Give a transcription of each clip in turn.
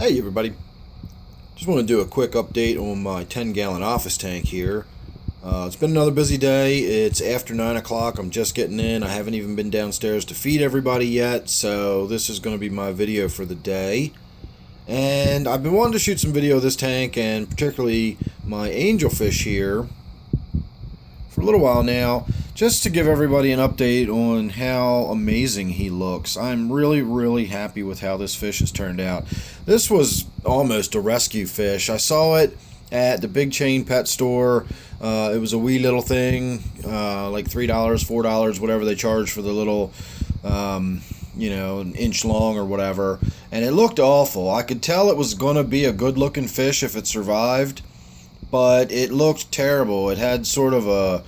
Hey everybody, just want to do a quick update on my 10-gallon office tank here. It's been another busy day. It's after 9 o'clock. I'm just getting in. I haven't even been downstairs to feed everybody yet, so this is going to be my video for the day. And I've been wanting to shoot some video of this tank, and particularly my angelfish here, for a little while now, just to give everybody an update on how amazing he looks. I'm really happy with how this fish has turned out. This was almost a rescue fish. I saw it at the big chain pet store. It was a wee little thing, like $3, $4, whatever they charge for the little, an inch long or whatever. And it looked awful. I could tell it was going to be a good looking fish if it survived, but it looked terrible. It had sort of a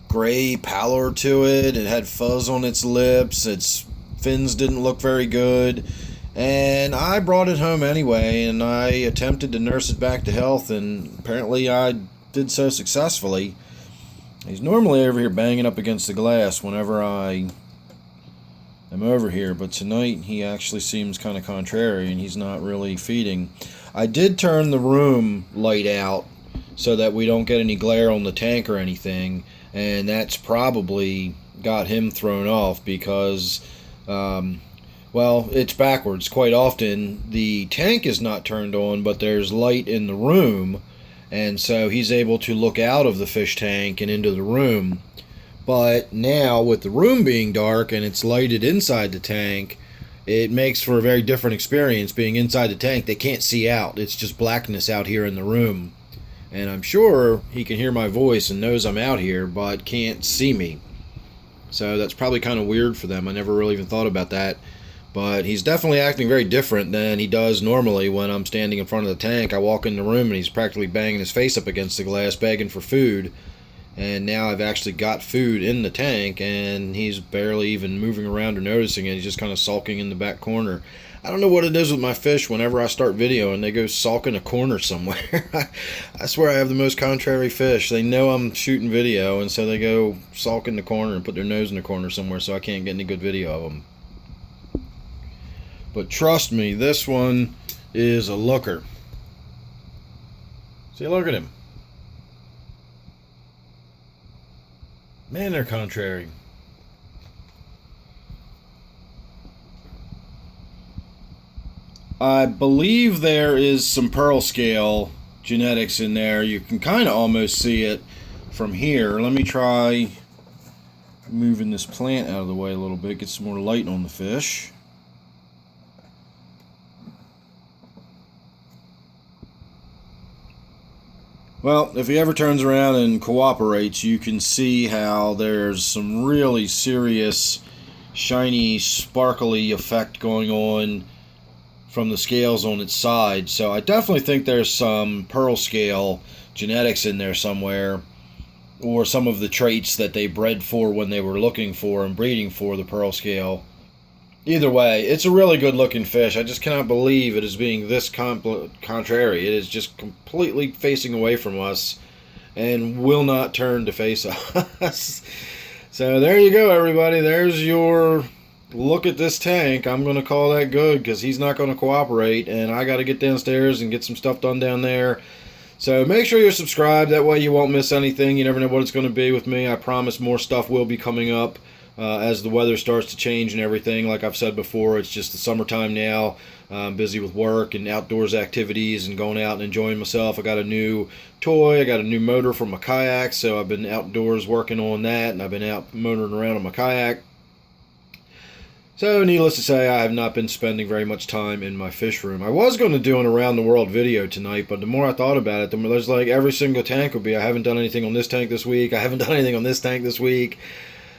gray pallor to it. It had fuzz on its lips. Its fins didn't look very good. And I brought it home anyway, and I attempted to nurse it back to health, and apparently I did so successfully. He's normally over here banging up against the glass whenever I am over here, but tonight he actually seems kind of contrary, and he's not really feeding. I did turn the room light out so that we don't get any glare on the tank or anything, and that's probably got him thrown off because, well, it's backwards. Quite often the tank is not turned on, but there's light in the room, and so he's able to look out of the fish tank and into the room. But now, with the room being dark and it's lighted inside the tank, it makes for a very different experience being inside the tank. They can't see out. It's just blackness out here in the room. And I'm sure he can hear my voice and knows I'm out here, but can't see me. So that's probably kind of weird for them. I never really even thought about that. But he's definitely acting very different than he does normally when I'm standing in front of the tank. I walk in the room and he's practically banging his face up against the glass, begging for food. And now I've actually got food in the tank, and he's barely even moving around or noticing it. He's just kind of sulking in the back corner. I don't know what it is with my fish. Whenever I start video and they go sulk in a corner somewhere, I swear I have the most contrary fish. They know I'm shooting video, and so they go sulk in the corner and put their nose in the corner somewhere, so I can't get any good video of them. But trust me, this one is a looker. See, look at him. Man, they're contrary. I believe there is some pearl scale genetics in there. You can kind of almost see it from here. Let me try moving this plant out of the way a little bit, get some more light on the fish. Well, if he ever turns around and cooperates, you can see how there's some really serious shiny, sparkly effect going on from the scales on its side. So I definitely think there's some pearl scale genetics in there somewhere, or some of the traits that they bred for when they were looking for and breeding for the pearl scale. Either way, it's a really good looking fish. I just cannot believe it is being this contrary. It is just completely facing away from us and will not turn to face us. So there you go, everybody. There's your look at this tank. I'm going to call that good because he's not going to cooperate, and I got to get downstairs and get some stuff done down there. So make sure you're subscribed. That way you won't miss anything. You never know what it's going to be with me. I promise more stuff will be coming up. As the weather starts to change and everything. Like I've said before, it's just the summertime now. I'm busy with work and outdoors activities and going out and enjoying myself. I got a new toy. I got a new motor for my kayak, so I've been outdoors working on that, and I've been out motoring around on my kayak. So needless to say, I have not been spending very much time in my fish room. I was going to do an around the world video tonight, but the more I thought about it, the more there's like every single tank would be, I haven't done anything on this tank this week. I haven't done anything on this tank this week.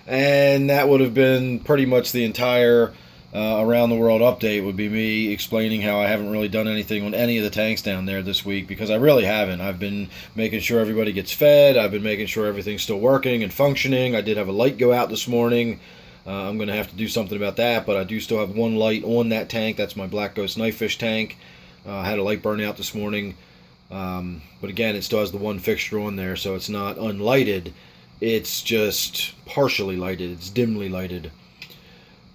And that would have been pretty much the entire around the world update would be me explaining how I haven't really done anything on any of the tanks down there this week, because I really haven't. I've been making sure everybody gets fed. I've been making sure everything's still working and functioning. I did have a light go out this morning. I'm going to have to do something about that, but I do still have one light on that tank. That's my Black Ghost knife fish tank. I had a light burn out this morning, but again, it still has the one fixture on there, so it's not unlighted. It's just partially lighted. It's dimly lighted.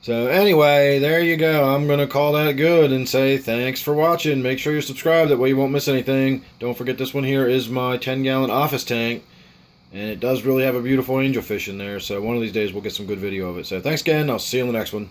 So anyway, there you go. I'm going to call that good and say thanks for watching. Make sure you're subscribed. That way you won't miss anything. Don't forget this one here is my 10-gallon office tank. And it does really have a beautiful angelfish in there. So one of these days we'll get some good video of it. So thanks again. I'll see you in the next one.